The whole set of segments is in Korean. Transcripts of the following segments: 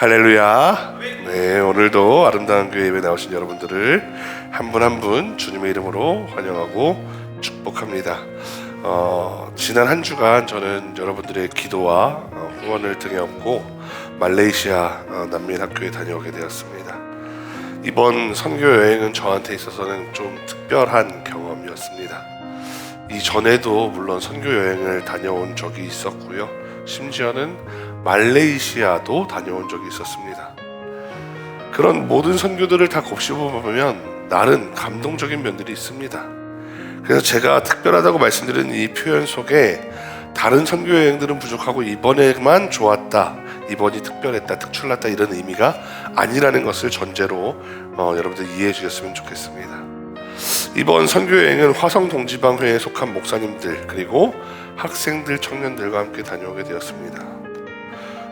할렐루야. 네, 오늘도 아름다운 교회 예배 나오신 여러분들을 한 분 한 분 주님의 이름으로 환영하고 축복합니다. 지난 한 주간 저는 여러분들의 기도와 후원을 등에 업고 말레이시아 난민 학교에 다녀오게 되었습니다. 이번 선교 여행은 저한테 있어서는 좀 특별한 경험이었습니다. 이전에도 물론 선교 여행을 다녀온 적이 있었고요. 심지어는 말레이시아도 다녀온 적이 있었습니다. 그런 모든 선교들을 다 곱씹어보면 나름 감동적인 면들이 있습니다. 그래서 제가 특별하다고 말씀드린 이 표현 속에 다른 선교 여행들은 부족하고 이번에만 좋았다, 이번이 특별했다, 특출났다 이런 의미가 아니라는 것을 전제로 여러분들 이해해 주셨으면 좋겠습니다. 이번 선교 여행은 화성동지방회에 속한 목사님들 그리고 학생들, 청년들과 함께 다녀오게 되었습니다.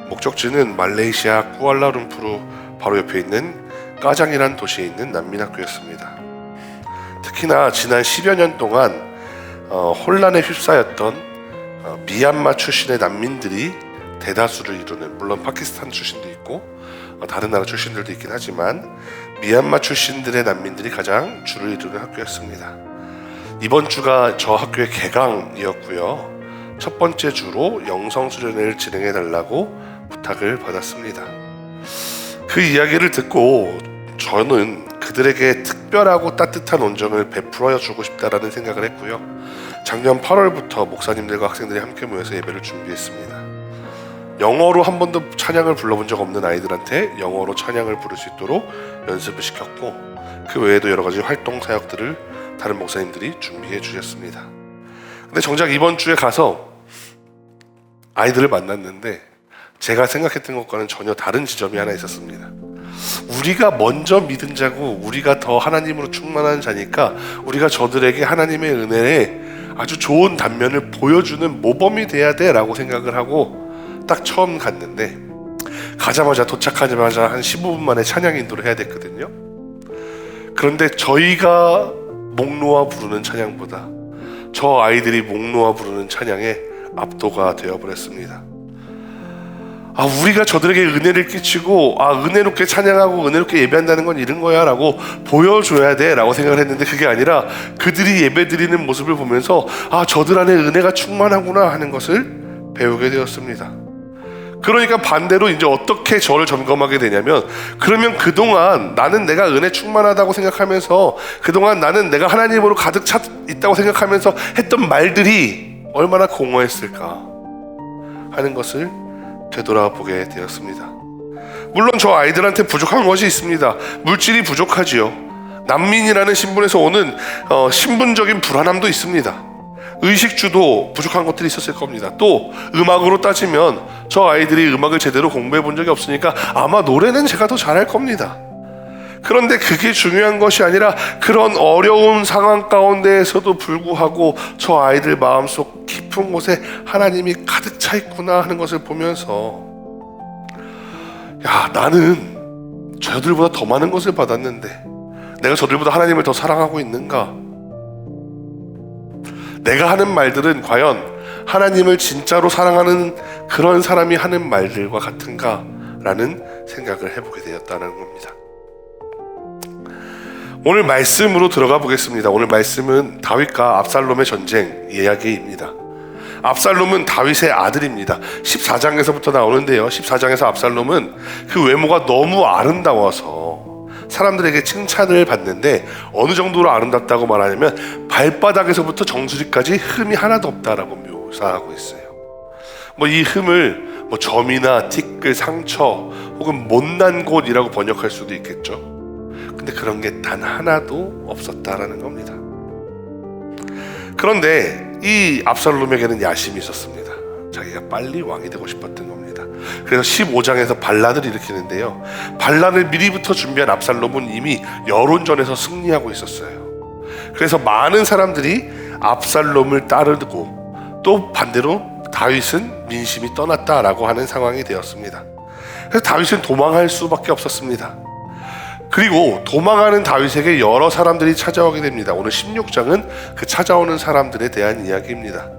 목적지는 말레이시아 쿠알라룸푸르 바로 옆에 있는 까장이란 도시에 있는 난민학교였습니다. 특히나 지난 10여 년 동안 혼란에 휩싸였던 미얀마 출신의 난민들이 대다수를 이루는, 물론 파키스탄 출신도 있고 다른 나라 출신들도 있긴 하지만 미얀마 출신들의 난민들이 가장 주를 이루는 학교였습니다. 이번 주가 저 학교의 개강이었고요. 첫 번째 주로 영성 수련회를 진행해 달라고 부탁을 받았습니다. 그 이야기를 듣고 저는 그들에게 특별하고 따뜻한 온정을 베풀어 주고 싶다라는 생각을 했고요. 작년 8월부터 목사님들과 학생들이 함께 모여서 예배를 준비했습니다. 영어로 한 번도 찬양을 불러본 적 없는 아이들한테 영어로 찬양을 부를 수 있도록 연습을 시켰고, 그 외에도 여러 가지 활동 사역들을 다른 목사님들이 준비해 주셨습니다. 근데 정작 이번 주에 가서 아이들을 만났는데 제가 생각했던 것과는 전혀 다른 지점이 하나 있었습니다. 우리가 먼저 믿은 자고 우리가 더 하나님으로 충만한 자니까 우리가 저들에게 하나님의 은혜에 아주 좋은 단면을 보여주는 모범이 돼야 돼 라고 생각을 하고 딱 처음 갔는데, 가자마자 도착하자마자 한 15분 만에 찬양 인도를 해야 됐거든요. 그런데 저희가 목 놓아 부르는 찬양보다 저 아이들이 목 놓아 부르는 찬양에 압도가 되어버렸습니다. 우리가 저들에게 은혜를 끼치고 은혜롭게 찬양하고 은혜롭게 예배한다는 건 이런 거야 라고 보여줘야 돼 라고 생각을 했는데, 그게 아니라 그들이 예배드리는 모습을 보면서 저들 안에 은혜가 충만하구나 하는 것을 배우게 되었습니다. 그러니까 반대로 이제 어떻게 저를 점검하게 되냐면, 그러면 그동안 나는 내가 은혜 충만하다고 생각하면서, 그동안 나는 내가 하나님으로 가득 차 있다고 생각하면서 했던 말들이 얼마나 공허했을까 하는 것을 되돌아보게 되었습니다. 물론 저 아이들한테 부족한 것이 있습니다. 물질이 부족하지요. 난민이라는 신분에서 오는 신분적인 불안함도 있습니다. 의식주도 부족한 것들이 있었을 겁니다. 또 음악으로 따지면 저 아이들이 음악을 제대로 공부해 본 적이 없으니까 아마 노래는 제가 더 잘할 겁니다. 그런데 그게 중요한 것이 아니라 그런 어려운 상황 가운데에서도 불구하고 저 아이들 마음속 깊은 곳에 하나님이 가득 차 있구나 하는 것을 보면서, 나는 저들보다 더 많은 것을 받았는데 내가 저들보다 하나님을 더 사랑하고 있는가? 내가 하는 말들은 과연 하나님을 진짜로 사랑하는 그런 사람이 하는 말들과 같은가? 라는 생각을 해보게 되었다는 겁니다. 오늘 말씀으로 들어가 보겠습니다. 오늘 말씀은 다윗과 압살롬의 전쟁 이야기입니다. 압살롬은 다윗의 아들입니다. 14장에서부터 나오는데요, 14장에서 압살롬은 그 외모가 너무 아름다워서 사람들에게 칭찬을 받는데, 어느 정도로 아름답다고 말하냐면 발바닥에서부터 정수리까지 흠이 하나도 없다라고 묘사하고 있어요. 이 흠을 점이나 티끌, 상처 혹은 못난 곳이라고 번역할 수도 있겠죠. 근데 그런 게 단 하나도 없었다라는 겁니다. 그런데 이 압살롬에게는 야심이 있었습니다. 자기가 빨리 왕이 되고 싶었던 겁니다. 그래서 15장에서 반란을 일으키는데요, 반란을 미리부터 준비한 압살롬은 이미 여론전에서 승리하고 있었어요. 그래서 많은 사람들이 압살롬을 따르고, 또 반대로 다윗은 민심이 떠났다라고 하는 상황이 되었습니다. 그래서 다윗은 도망할 수밖에 없었습니다. 그리고 도망하는 다윗에게 여러 사람들이 찾아오게 됩니다. 오늘 16장은 그 찾아오는 사람들에 대한 이야기입니다.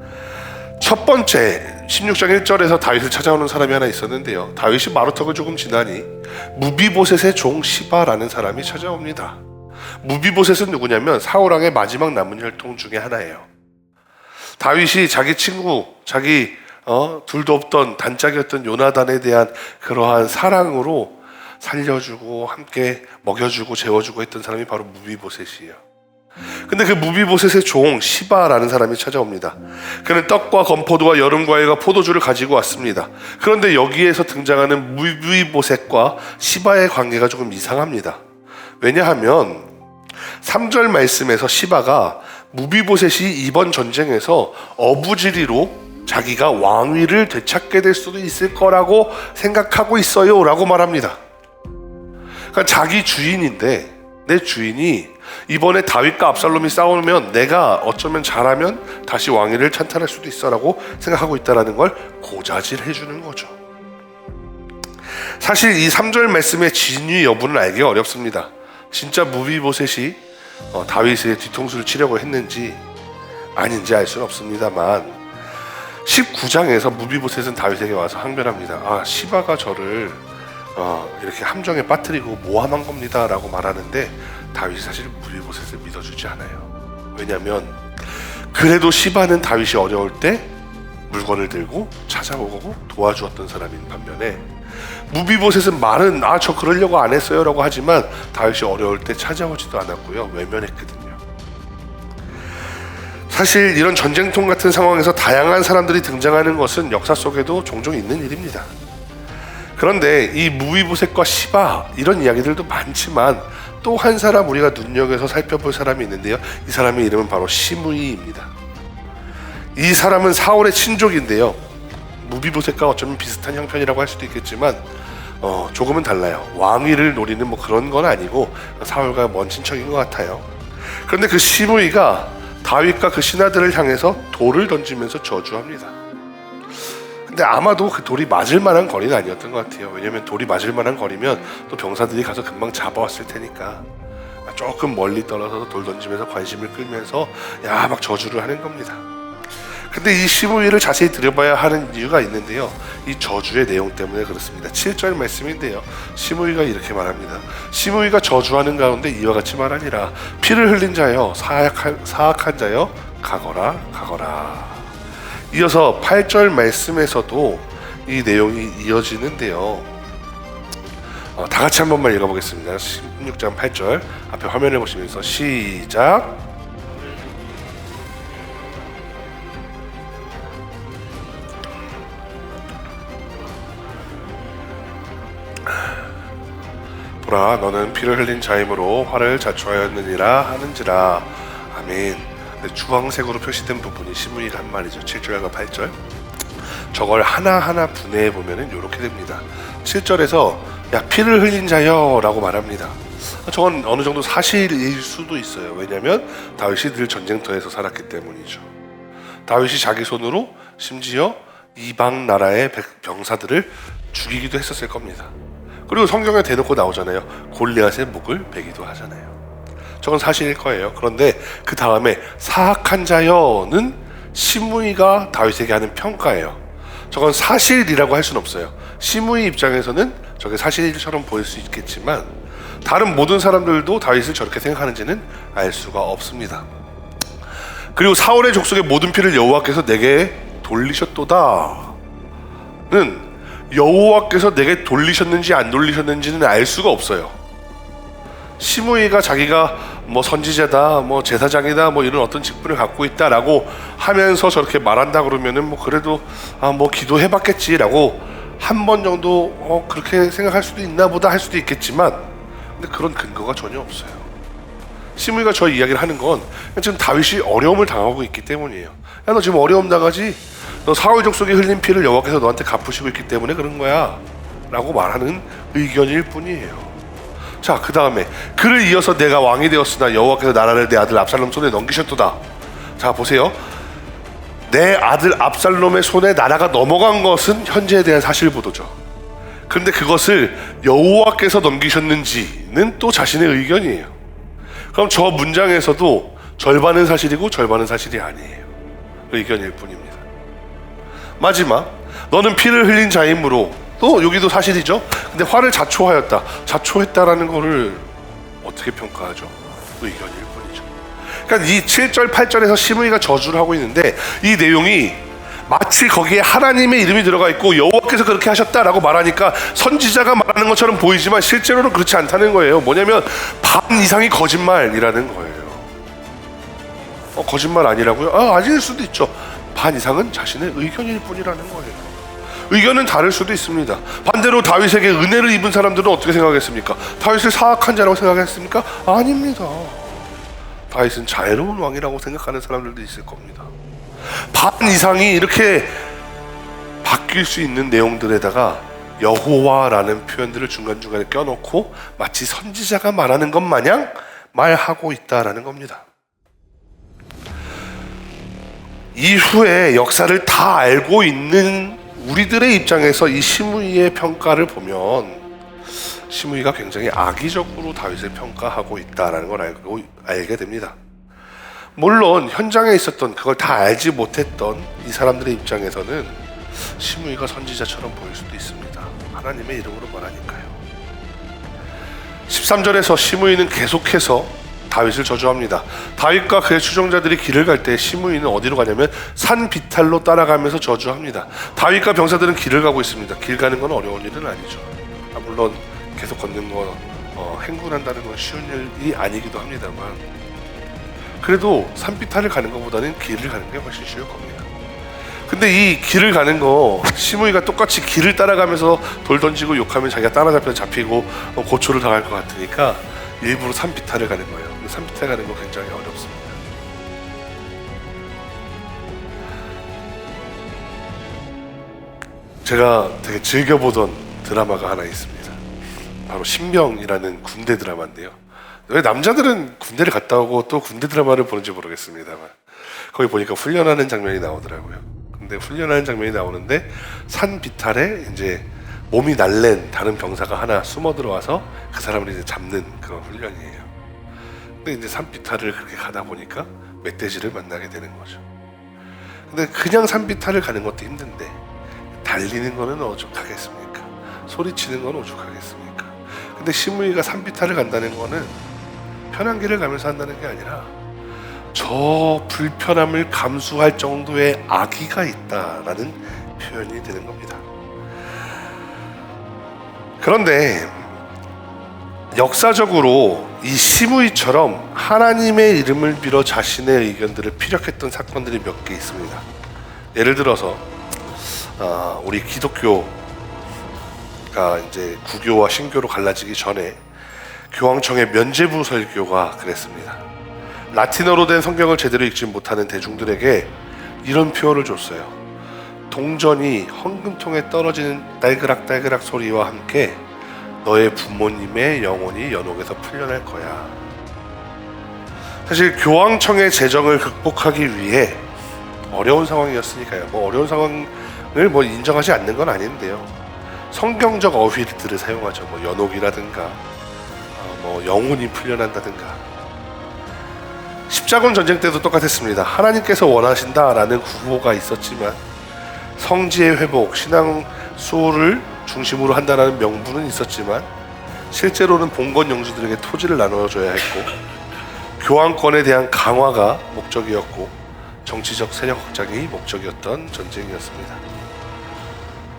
첫 번째 16장 1절에서 다윗을 찾아오는 사람이 하나 있었는데요. 다윗이 마루턱을 조금 지나니 무비보셋의 종 시바라는 사람이 찾아옵니다. 무비보셋은 누구냐면 사울왕의 마지막 남은 혈통 중에 하나예요. 다윗이 자기 친구, 둘도 없던 단짝이었던 요나단에 대한 그러한 사랑으로 살려주고 함께 먹여주고 재워주고 했던 사람이 바로 무비보셋이에요. 근데 그 무비보셋의 종 시바라는 사람이 찾아옵니다. 그는 떡과 건포도와 여름 과일과 포도주를 가지고 왔습니다. 그런데 여기에서 등장하는 무비보셋과 시바의 관계가 조금 이상합니다. 왜냐하면 3절 말씀에서 시바가 무비보셋이 이번 전쟁에서 어부지리로 자기가 왕위를 되찾게 될 수도 있을 거라고 생각하고 있어요 라고 말합니다. 그러니까 자기 주인인데, 내 주인이 이번에 다윗과 압살롬이 싸우면 내가 어쩌면 잘하면 다시 왕위를 찬탈할 수도 있어 라고 생각하고 있다는 걸 고자질해 주는 거죠. 사실 이 3절 말씀의 진위 여부는 알기 어렵습니다. 진짜 무비보셋이 다윗의 뒤통수를 치려고 했는지 아닌지 알 수는 없습니다만 19장에서 무비보셋은 다윗에게 와서 항변합니다. 시바가 저를 이렇게 함정에 빠뜨리고 모함한 겁니다 라고 말하는데 다윗이 사실 무비보셋을 믿어주지 않아요. 왜냐하면 그래도 시바는 다윗이 어려울 때 물건을 들고 찾아오고 도와주었던 사람인 반면에 무비보셋은 말은 저 그러려고 안 했어요 라고 하지만 다윗이 어려울 때 찾아오지도 않았고요. 외면했거든요. 사실 이런 전쟁통 같은 상황에서 다양한 사람들이 등장하는 것은 역사 속에도 종종 있는 일입니다. 그런데 이 무비보셋과 시바 이런 이야기들도 많지만 또 한 사람 우리가 눈여겨서 살펴볼 사람이 있는데요. 이 사람의 이름은 바로 시므이입니다. 이 사람은 사울의 친족인데요. 무비보셋과 어쩌면 비슷한 형편이라고 할 수도 있겠지만 조금은 달라요. 왕위를 노리는 뭐 그런 건 아니고 사울과 먼 친척인 것 같아요. 그런데 그 시므이가 다윗과 그 신하들을 향해서 돌을 던지면서 저주합니다. 근데 아마도 그 돌이 맞을 만한 거리는 아니었던 것 같아요. 왜냐면 돌이 맞을 만한 거리면 또 병사들이 가서 금방 잡아왔을 테니까 조금 멀리 떨어져서 돌 던지면서 관심을 끌면서 막 저주를 하는 겁니다. 근데 이 시므이를 자세히 들여봐야 하는 이유가 있는데요. 이 저주의 내용 때문에 그렇습니다. 7절 말씀인데요. 시므이가 이렇게 말합니다. 시므이가 저주하는 가운데 이와 같이 말하니라. 피를 흘린 자여, 사악한 자여, 가거라. 이어서 8절 말씀에서도 이 내용이 이어지는데요. 다 같이 한 번만 읽어보겠습니다. 16장 8절 앞에 화면을 보시면서 시작. 보라, 너는 피를 흘린 자임으로 화를 자초하였느니라 하는지라. 아멘. 주황색으로 표시된 부분이 시므이가 한 말이죠. 7절과 8절. 저걸 하나하나 분해해 보면은 이렇게 됩니다. 7절에서 피를 흘린 자여 라고 말합니다. 저건 어느 정도 사실일 수도 있어요. 왜냐하면 다윗이 늘 전쟁터에서 살았기 때문이죠. 다윗이 자기 손으로 심지어 이방 나라의 병사들을 죽이기도 했었을 겁니다. 그리고 성경에 대놓고 나오잖아요. 골리앗의 목을 베기도 하잖아요. 저건 사실일 거예요. 그런데 그 다음에 사악한 자여는 시므이가 다윗에게 하는 평가예요. 저건 사실이라고 할 수는 없어요. 시므이 입장에서는 저게 사실처럼 보일 수 있겠지만 다른 모든 사람들도 다윗을 저렇게 생각하는지는 알 수가 없습니다. 그리고 사울의 족속의 모든 피를 여호와께서 내게 돌리셨도다는 여호와께서 내게 돌리셨는지 안 돌리셨는지는 알 수가 없어요. 시므이가 자기가 뭐 선지자다, 뭐 제사장이다, 뭐 이런 어떤 직분을 갖고 있다라고 하면서 저렇게 말한다 그러면은 뭐 그래도 뭐 기도해봤겠지라고 한 번 정도 그렇게 생각할 수도 있나 보다 할 수도 있겠지만, 근데 그런 근거가 전혀 없어요. 시므이가 저 이야기를 하는 건 지금 다윗이 어려움을 당하고 있기 때문이에요. 야, 너 지금 어려움 당하지? 너 사울 족속이 흘린 피를 여호와께서 너한테 갚으시고 있기 때문에 그런 거야 라고 말하는 의견일 뿐이에요. 자, 그 다음에 그를 이어서 내가 왕이 되었으나 여호와께서 나라를 내 아들 압살롬 손에 넘기셨도다. 자, 보세요. 내 아들 압살롬의 손에 나라가 넘어간 것은 현재에 대한 사실 보도죠. 그런데 그것을 여호와께서 넘기셨는지는 또 자신의 의견이에요. 그럼 저 문장에서도 절반은 사실이고 절반은 사실이 아니에요. 의견일 뿐입니다. 마지막 너는 피를 흘린 자이므로, 또 여기도 사실이죠. 근데 화를 자초하였다. 자초했다라는 거를 어떻게 평가하죠? 의견일 뿐이죠. 그러니까 이 7절 8절에서 시므이가 저주를 하고 있는데 이 내용이 마치 거기에 하나님의 이름이 들어가 있고 여호와께서 그렇게 하셨다라고 말하니까 선지자가 말하는 것처럼 보이지만 실제로는 그렇지 않다는 거예요. 뭐냐면 반 이상이 거짓말이라는 거예요. 거짓말 아니라고요? 아닐 수도 있죠. 반 이상은 자신의 의견일 뿐이라는 거예요. 의견은 다를 수도 있습니다. 반대로 다윗에게 은혜를 입은 사람들은 어떻게 생각했습니까? 다윗을 사악한 자라고 생각했습니까? 아닙니다. 다윗은 자애로운 왕이라고 생각하는 사람들도 있을 겁니다. 반 이상이 이렇게 바뀔 수 있는 내용들에다가 여호와라는 표현들을 중간중간에 껴놓고 마치 선지자가 말하는 것 마냥 말하고 있다라는 겁니다. 이후에 역사를 다 알고 있는 우리들의 입장에서 이 시므이의 평가를 보면 시므이가 굉장히 악의적으로 다윗을 평가하고 있다는 걸 알게 됩니다. 물론 현장에 있었던, 그걸 다 알지 못했던 이 사람들의 입장에서는 시므이가 선지자처럼 보일 수도 있습니다. 하나님의 이름으로 말하니까요. 13절에서 시므이는 계속해서 다윗을 저주합니다. 다윗과 그의 추종자들이 길을 갈 때 시므이는 어디로 가냐면 산 비탈로 따라가면서 저주합니다. 다윗과 병사들은 길을 가고 있습니다. 길 가는 건 어려운 일은 아니죠. 물론 계속 걷는 거, 행군한다는 건 쉬운 일이 아니기도 합니다만, 그래도 산 비탈을 가는 것보다는 길을 가는 게 훨씬 쉬울 겁니다. 근데 이 길을 가는 거, 시므이가 똑같이 길을 따라가면서 돌 던지고 욕하면 자기가 따라잡혀서 잡히고 고초를 당할 것 같으니까 일부러 산 비탈을 가는 거예요. 산 비탈 가는 거 굉장히 어렵습니다. 제가 되게 즐겨보던 드라마가 하나 있습니다. 바로 신병이라는 군대 드라마인데요. 왜 남자들은 군대를 갔다 오고 또 군대 드라마를 보는지 모르겠습니다만, 거기 보니까 훈련하는 장면이 나오더라고요. 근데 훈련하는 장면이 나오는데 산 비탈에 이제 몸이 날랜 다른 병사가 하나 숨어 들어와서 그 사람을 이제 잡는 그런 훈련이에요. 근데 이제 산비탈을 그렇게 가다 보니까 멧돼지를 만나게 되는 거죠. 근데 그냥 산비탈을 가는 것도 힘든데 달리는 거는 오죽하겠습니까? 소리치는 건 오죽하겠습니까? 근데 시므이가 산비탈을 간다는 거는 편한 길을 가면서 한다는 게 아니라 저 불편함을 감수할 정도의 악의가 있다라는 표현이 되는 겁니다. 그런데 역사적으로 이 시므이처럼 하나님의 이름을 빌어 자신의 의견들을 피력했던 사건들이 몇 개 있습니다. 예를 들어서 우리 기독교가 이제 구교와 신교로 갈라지기 전에 교황청의 면죄부 설교가 그랬습니다. 라틴어로 된 성경을 제대로 읽지 못하는 대중들에게 이런 표현을 줬어요. 동전이 헌금통에 떨어지는 딸그락딸그락 소리와 함께 너의 부모님의 영혼이 연옥에서 풀려날 거야. 사실 교황청의 재정을 극복하기 위해 어려운 상황이었으니까요. 어려운 상황을 인정하지 않는 건 아닌데요. 성경적 어휘들을 사용하죠. 연옥이라든가 영혼이 풀려난다든가. 십자군 전쟁 때도 똑같았습니다. 하나님께서 원하신다라는 구호가 있었지만 성지의 회복, 신앙 수호를 중심으로 한다는 명분은 있었지만 실제로는 봉건 영주들에게 토지를 나눠줘야 했고 교황권에 대한 강화가 목적이었고 정치적 세력 확장이 목적이었던 전쟁이었습니다.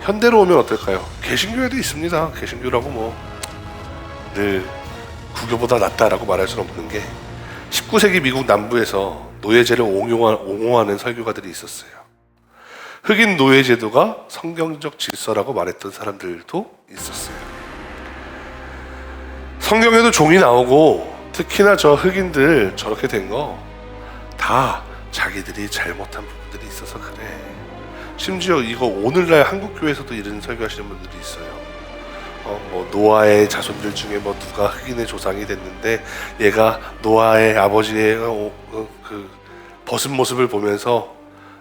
현대로 오면 어떨까요? 개신교에도 있습니다. 개신교라고 늘 구교보다 낫다라고 말할 수는 없는 게 19세기 미국 남부에서 노예제를 옹호하는 설교가들이 있었어요. 흑인 노예제도가 성경적 질서라고 말했던 사람들도 있었어요. 성경에도 종이 나오고 특히나 저 흑인들 저렇게 된 거 다 자기들이 잘못한 부분들이 있어서 그래. 심지어 이거 오늘날 한국교회에서도 이런 설교하시는 분들이 있어요. 노아의 자손들 중에 누가 흑인의 조상이 됐는데 얘가 노아의 아버지의 그 벗은 모습을 보면서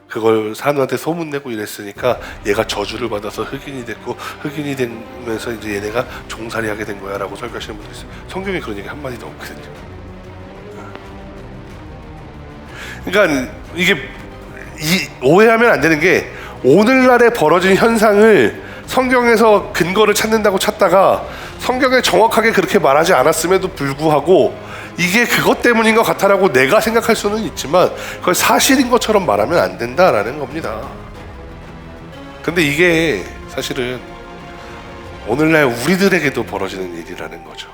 그걸 사람한테 소문내고 이랬으니까 얘가 저주를 받아서 흑인이 됐고 흑인이 되면서 이제 얘네가 종살이하게 된 거야 라고 설교하시는 분들 있어요. 성경에 그런 얘기 한마디도 없거든요. 그러니까 이게 오해하면 안 되는 게 오늘날에 벌어진 현상을 성경에서 근거를 찾는다고 찾다가 성경에 정확하게 그렇게 말하지 않았음에도 불구하고 이게 그것 때문인 것 같아라고 내가 생각할 수는 있지만 그걸 사실인 것처럼 말하면 안 된다라는 겁니다. 근데 이게 사실은 오늘날 우리들에게도 벌어지는 일이라는 거죠.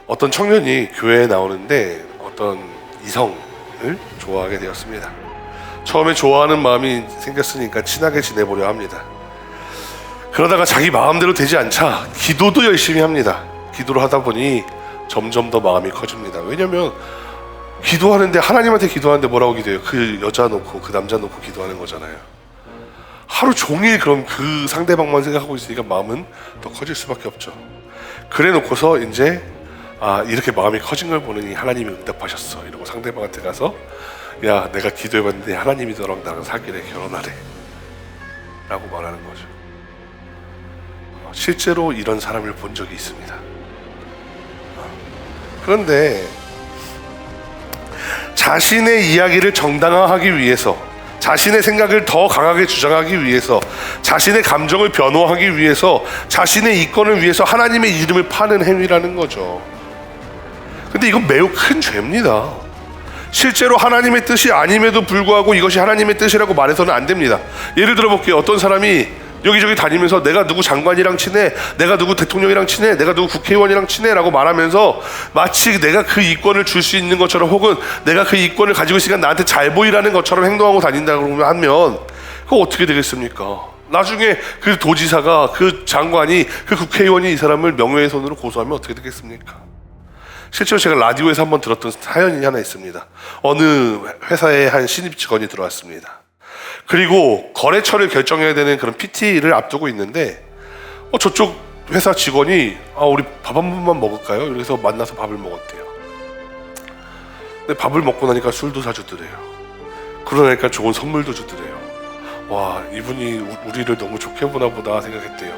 어떤 청년이 교회에 나오는데 어떤 이성을 좋아하게 되었습니다. 처음에 좋아하는 마음이 생겼으니까 친하게 지내보려 합니다. 그러다가 자기 마음대로 되지 않자 기도도 열심히 합니다. 기도를 하다 보니 점점 더 마음이 커집니다. 왜냐면 기도하는데, 하나님한테 기도하는데 뭐라고 기도해요? 그 여자 놓고 그 남자 놓고 기도하는 거잖아요. 하루 종일 그럼 그 상대방만 생각하고 있으니까 마음은 더 커질 수밖에 없죠. 그래 놓고서 이제 이렇게 마음이 커진 걸 보느니 하나님이 응답하셨어 이러고 상대방한테 가서 야, 내가 기도해봤는데 하나님이 너랑 나랑 사귀래, 결혼하래 라고 말하는 거죠. 실제로 이런 사람을 본 적이 있습니다. 그런데 자신의 이야기를 정당화하기 위해서, 자신의 생각을 더 강하게 주장하기 위해서, 자신의 감정을 변호하기 위해서, 자신의 이권을 위해서 하나님의 이름을 파는 행위라는 거죠. 근데 이건 매우 큰 죄입니다. 실제로 하나님의 뜻이 아님에도 불구하고 이것이 하나님의 뜻이라고 말해서는 안 됩니다. 예를 들어 볼게요. 어떤 사람이 여기저기 다니면서 내가 누구 장관이랑 친해, 내가 누구 대통령이랑 친해, 내가 누구 국회의원이랑 친해 라고 말하면서 마치 내가 그 이권을 줄 수 있는 것처럼, 혹은 내가 그 이권을 가지고 있으니까 나한테 잘 보이라는 것처럼 행동하고 다닌다고 하면 그거 어떻게 되겠습니까? 나중에 그 도지사가, 그 장관이, 그 국회의원이 이 사람을 명예훼손으로 고소하면 어떻게 되겠습니까? 실제로 제가 라디오에서 한번 들었던 사연이 하나 있습니다. 어느 회사에 한 신입 직원이 들어왔습니다. 그리고 거래처를 결정해야 되는 그런 PT를 앞두고 있는데 저쪽 회사 직원이 우리 밥 한 번만 먹을까요? 그래서 만나서 밥을 먹었대요. 근데 밥을 먹고 나니까 술도 사주더래요. 그러니까 좋은 선물도 주더래요. 와, 이분이 우리를 너무 좋게 보나 보다 생각했대요.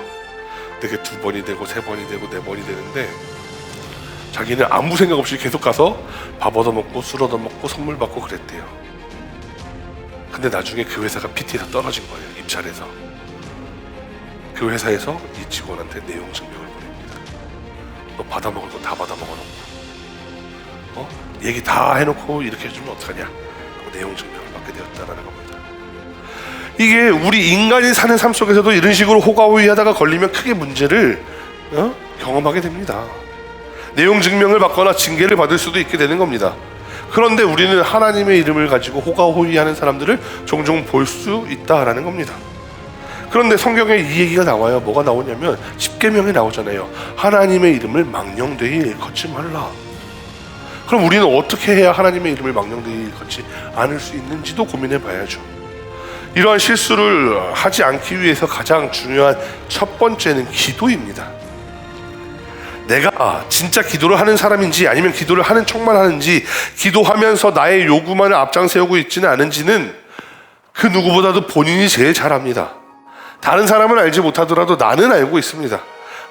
되게 2번이 되고 3번이 되고 4번이 되는데 자기는 아무 생각 없이 계속 가서 밥 얻어먹고 술 얻어먹고 선물 받고 그랬대요. 근데 나중에 그 회사가 PT에서 떨어진 거예요. 입찰해서. 그 회사에서 이 직원한테 내용 증명을 보냅니다. 너 받아먹을 거 다 받아먹어놓고 얘기 다 해놓고 이렇게 해주면 어떡하냐. 내용 증명을 받게 되었다라는 겁니다. 이게 우리 인간이 사는 삶 속에서도 이런 식으로 호가호위하다가 걸리면 크게 문제를 경험하게 됩니다. 내용 증명을 받거나 징계를 받을 수도 있게 되는 겁니다. 그런데 우리는 하나님의 이름을 가지고 호가호위하는 사람들을 종종 볼 수 있다라는 겁니다. 그런데 성경에 이 얘기가 나와요. 뭐가 나오냐면 10계명에 나오잖아요. 하나님의 이름을 망령되이 일컫지 말라. 그럼 우리는 어떻게 해야 하나님의 이름을 망령되이 일컫지 않을 수 있는지도 고민해 봐야죠. 이러한 실수를 하지 않기 위해서 가장 중요한 첫 번째는 기도입니다. 내가 진짜 기도를 하는 사람인지 아니면 기도를 하는 척만 하는지, 기도하면서 나의 요구만을 앞장세우고 있지는 않은지는 그 누구보다도 본인이 제일 잘 압니다. 다른 사람은 알지 못하더라도 나는 알고 있습니다.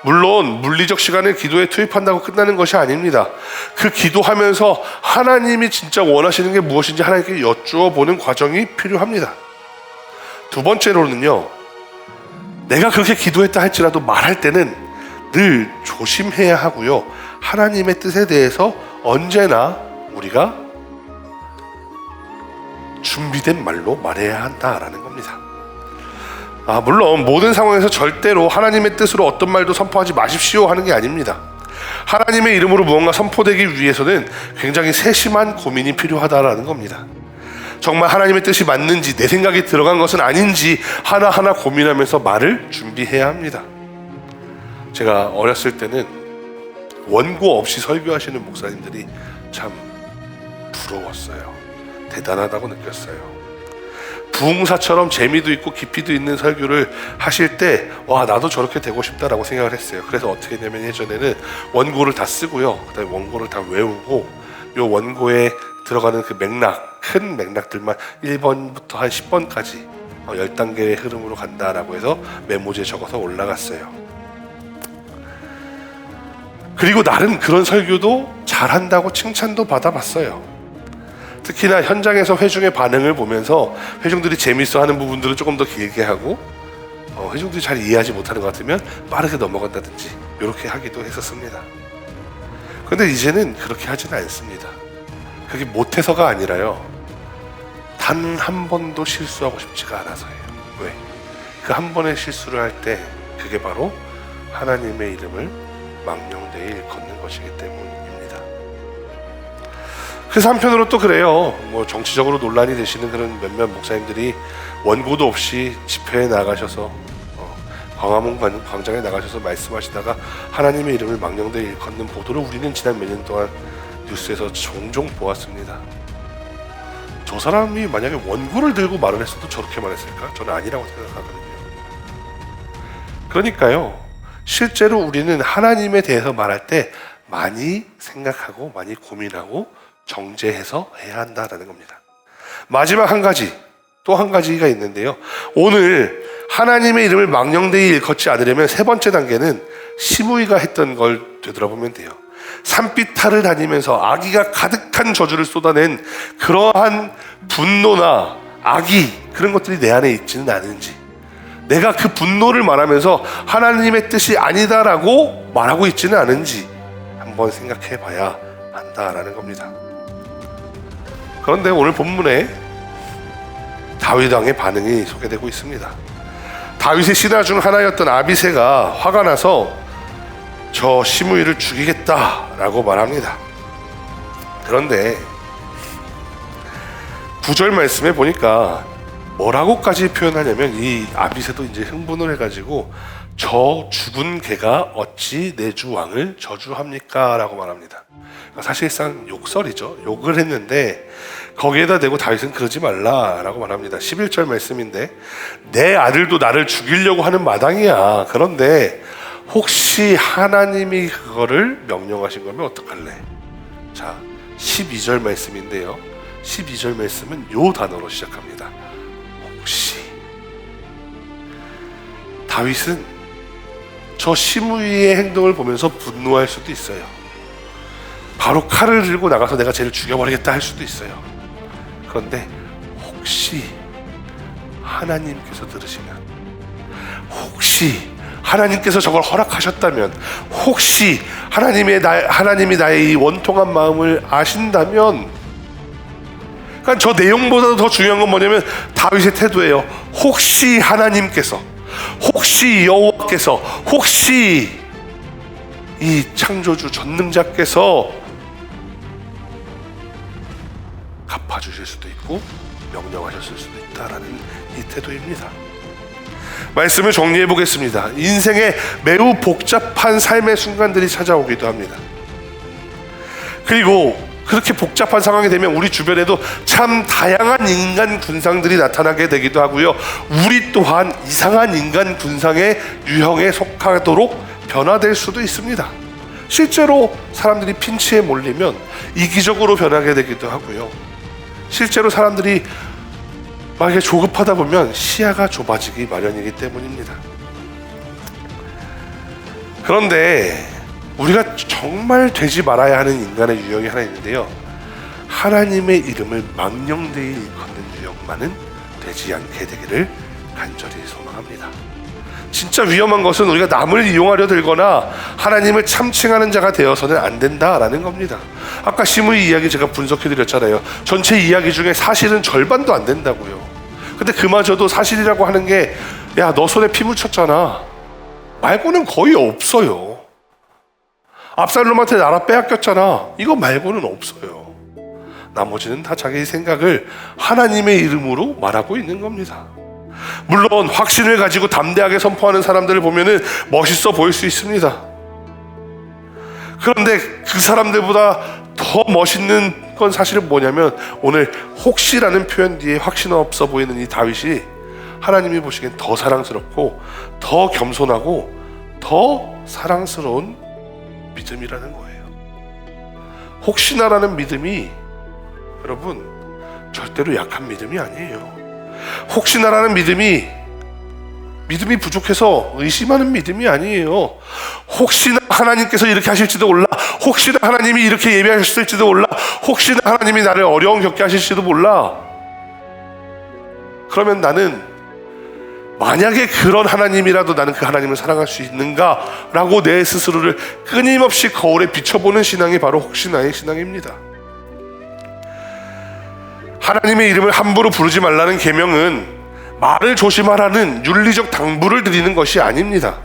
물론 물리적 시간을 기도에 투입한다고 끝나는 것이 아닙니다. 그 기도하면서 하나님이 진짜 원하시는 게 무엇인지 하나님께 여쭈어 보는 과정이 필요합니다. 두 번째로는요, 내가 그렇게 기도했다 할지라도 말할 때는 늘 조심해야 하고요. 하나님의 뜻에 대해서 언제나 우리가 준비된 말로 말해야 한다라는 겁니다. 물론 모든 상황에서 절대로 하나님의 뜻으로 어떤 말도 선포하지 마십시오 하는 게 아닙니다. 하나님의 이름으로 무언가 선포되기 위해서는 굉장히 세심한 고민이 필요하다라는 겁니다. 정말 하나님의 뜻이 맞는지, 내 생각이 들어간 것은 아닌지 하나하나 고민하면서 말을 준비해야 합니다. 제가 어렸을 때는 원고 없이 설교하시는 목사님들이 참 부러웠어요. 대단하다고 느꼈어요. 부흥사처럼 재미도 있고 깊이도 있는 설교를 하실 때 와, 나도 저렇게 되고 싶다라고 생각을 했어요. 그래서 어떻게 했냐면 예전에는 원고를 다 쓰고요, 그다음에 원고를 다 외우고 요 원고에 들어가는 그 맥락, 큰 맥락들만 1번부터 한 10번까지 10단계의 흐름으로 간다라고 해서 메모지에 적어서 올라갔어요. 그리고 나름 그런 설교도 잘한다고 칭찬도 받아봤어요. 특히나 현장에서 회중의 반응을 보면서 회중들이 재밌어하는 부분들을 조금 더 길게 하고 회중들이 잘 이해하지 못하는 것 같으면 빠르게 넘어간다든지 이렇게 하기도 했었습니다. 그런데 이제는 그렇게 하지는 않습니다. 그게 못해서가 아니라요, 단 한 번도 실수하고 싶지가 않아서예요. 왜? 그 한 번의 실수를 할 때 그게 바로 하나님의 이름을 망령되이 일컫는 것이기 때문입니다. 그래서 한편으로 또 그래요. 정치적으로 논란이 되시는 그런 몇몇 목사님들이 원고도 없이 집회에 나가셔서 광화문 광장에 나가셔서 말씀하시다가 하나님의 이름을 망령되이 일컫는 보도를 우리는 지난 몇 년 동안 뉴스에서 종종 보았습니다. 저 사람이 만약에 원고를 들고 말을 했어도 저렇게 말했을까? 저는 아니라고 생각하거든요. 그러니까요, 실제로 우리는 하나님에 대해서 말할 때 많이 생각하고 많이 고민하고 정제해서 해야 한다는 겁니다. 마지막 한 가지, 또 한 가지가 있는데요, 오늘 하나님의 이름을 망령되이 일컫지 않으려면 세 번째 단계는 시므이가 했던 걸 되돌아보면 돼요. 산비탈을 다니면서 악의가 가득한 저주를 쏟아낸 그러한 분노나 악의, 그런 것들이 내 안에 있지는 않은지, 내가 그 분노를 말하면서 하나님의 뜻이 아니다라고 말하고 있지는 않은지 한번 생각해 봐야 한다라는 겁니다. 그런데 오늘 본문에 다윗 왕의 반응이 소개되고 있습니다. 다윗의 신하 중 하나였던 아비새가 화가 나서 저 시므이를 죽이겠다라고 말합니다. 그런데 9절 말씀에 보니까 뭐라고까지 표현하냐면, 이 아비새도 이제 흥분을 해가지고 저 죽은 개가 어찌 내 주 왕을 저주합니까? 라고 말합니다. 사실상 욕설이죠. 욕을 했는데 거기에다 대고 다윗은 그러지 말라라고 말합니다. 11절 말씀인데, 내 아들도 나를 죽이려고 하는 마당이야. 그런데 혹시 하나님이 그거를 명령하신 거면 어떡할래? 자, 12절 말씀인데요, 12절 말씀은 요 단어로 시작합니다. 혹시. 다윗은 저 시므이의 행동을 보면서 분노할 수도 있어요. 바로 칼을 들고 나가서 내가 쟤를 죽여버리겠다 할 수도 있어요. 그런데 혹시 하나님께서 들으시면, 혹시 하나님께서 저걸 허락하셨다면, 혹시 하나님이 나의 이 원통한 마음을 아신다면, 그러니까 저 내용보다도 더 중요한 건 뭐냐면 다윗의 태도예요. 혹시 하나님께서, 혹시 여호와께서, 혹시 이 창조주 전능자께서 갚아주실 수도 있고 명령하셨을 수도 있다라는 이 태도입니다. 말씀을 정리해 보겠습니다. 인생에 매우 복잡한 삶의 순간들이 찾아오기도 합니다. 그리고 그렇게 복잡한 상황이 되면 우리 주변에도 참 다양한 인간 군상들이 나타나게 되기도 하고요, 우리 또한 이상한 인간 군상의 유형에 속하도록 변화될 수도 있습니다. 실제로 사람들이 핀치에 몰리면 이기적으로 변하게 되기도 하고요, 실제로 사람들이 만약에 조급하다 보면 시야가 좁아지기 마련이기 때문입니다. 그런데 우리가 정말 되지 말아야 하는 인간의 유형이 하나 있는데요, 하나님의 이름을 망령되이 일컫는 유형만은 되지 않게 되기를 간절히 소망합니다. 진짜 위험한 것은 우리가 남을 이용하려 들거나 하나님을 참칭하는 자가 되어서는 안 된다라는 겁니다. 아까 시므이 이야기 제가 분석해 드렸잖아요. 전체 이야기 중에 사실은 절반도 안 된다고요. 근데 그마저도 사실이라고 하는 게, 야, 너 손에 피 묻혔잖아 말고는 거의 없어요. 압살롬한테 나라 빼앗겼잖아, 이거 말고는 없어요. 나머지는 다 자기 생각을 하나님의 이름으로 말하고 있는 겁니다. 물론 확신을 가지고 담대하게 선포하는 사람들을 보면은 멋있어 보일 수 있습니다. 그런데 그 사람들보다 더 멋있는 건 사실은 뭐냐면, 오늘 혹시라는 표현 뒤에 확신 없어 보이는 이 다윗이 하나님이 보시기엔 더 사랑스럽고 더 겸손하고 더 사랑스러운 믿음이라는 거예요. 혹시나라는 믿음이, 여러분, 절대로 약한 믿음이 아니에요. 혹시나라는 믿음이 부족해서 의심하는 믿음이 아니에요. 혹시나 하나님께서 이렇게 하실지도 몰라. 혹시나 하나님이 이렇게 예배하셨을지도 몰라. 혹시나 하나님이 나를 어려움 겪게 하실지도 몰라. 그러면 나는 만약에 그런 하나님이라도 나는 그 하나님을 사랑할 수 있는가라고 내 스스로를 끊임없이 거울에 비춰보는 신앙이 바로 혹시나의 신앙입니다. 하나님의 이름을 함부로 부르지 말라는 계명은 말을 조심하라는 윤리적 당부를 드리는 것이 아닙니다.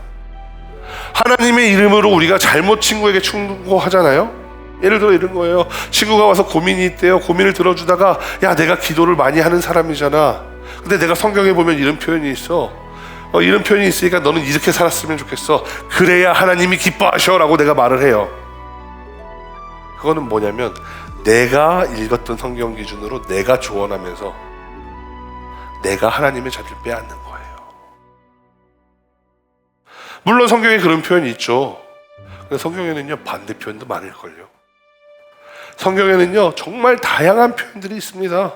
하나님의 이름으로 우리가 잘못 친구에게 충고하잖아요. 예를 들어 이런 거예요. 친구가 와서 고민이 있대요. 고민을 들어주다가 야, 내가 기도를 많이 하는 사람이잖아. 근데 내가 성경에 보면 이런 표현이 있어. 이런 표현이 있으니까 너는 이렇게 살았으면 좋겠어. 그래야 하나님이 기뻐하셔 라고 내가 말을 해요. 그거는 뭐냐면 내가 읽었던 성경 기준으로 내가 조언하면서 내가 하나님의 자리를 빼앗는 거예요. 물론 성경에 그런 표현이 있죠. 근데 성경에는요 반대 표현도 많을걸요. 성경에는요 정말 다양한 표현들이 있습니다.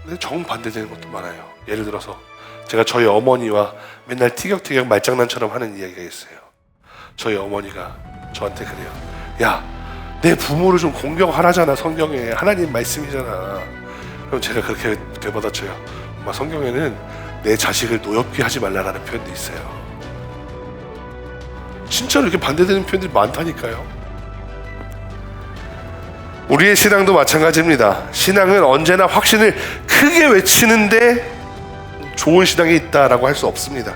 근데 정반대되는 것도 많아요. 예를 들어서 제가 저희 어머니와 맨날 티격태격 말장난처럼 하는 이야기가 있어요. 저희 어머니가 저한테 그래요. 야, 내 부모를 좀 공경하라잖아. 성경에 하나님 말씀이잖아. 그럼 제가 그렇게 되받아쳐요. 엄마, 성경에는 내 자식을 노엽게 하지 말라라는 표현도 있어요. 진짜로 이렇게 반대되는 표현들이 많다니까요. 우리의 신앙도 마찬가지입니다. 신앙은 언제나 확신을 크게 외치는데 좋은 신앙이 있다라고 할 수 없습니다.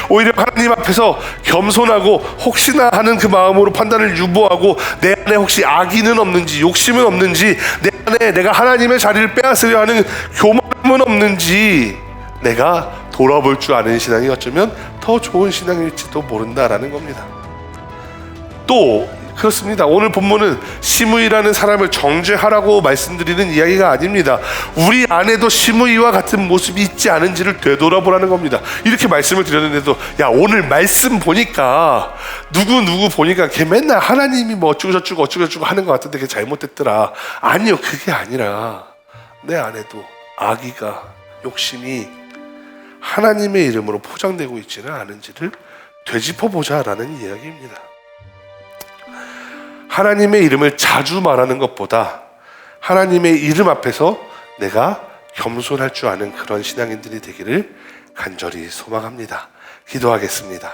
오히려 하나님 앞에서 겸손하고 혹시나 하는 그 마음으로 판단을 유보하고 내 안에 혹시 악의는 없는지, 욕심은 없는지, 내 안에 내가 하나님의 자리를 빼앗으려 하는 교만함은 없는지 내가 돌아볼 줄 아는 신앙이 어쩌면 더 좋은 신앙일지도 모른다라는 겁니다. 또 그렇습니다. 오늘 본문은 시므이라는 사람을 정죄하라고 말씀드리는 이야기가 아닙니다. 우리 안에도 시므이와 같은 모습이 있지 않은지를 되돌아보라는 겁니다. 이렇게 말씀을 드렸는데도 야, 오늘 말씀 보니까 누구 보니까 걔 맨날 하나님이 뭐 어쩌고 저쩌고 하는 것 같은데 걔 잘못됐더라. 아니요, 그게 아니라 내 안에도 악의가, 욕심이 하나님의 이름으로 포장되고 있지는 않은지를 되짚어보자라는 이야기입니다. 하나님의 이름을 자주 말하는 것보다 하나님의 이름 앞에서 내가 겸손할 줄 아는 그런 신앙인들이 되기를 간절히 소망합니다. 기도하겠습니다.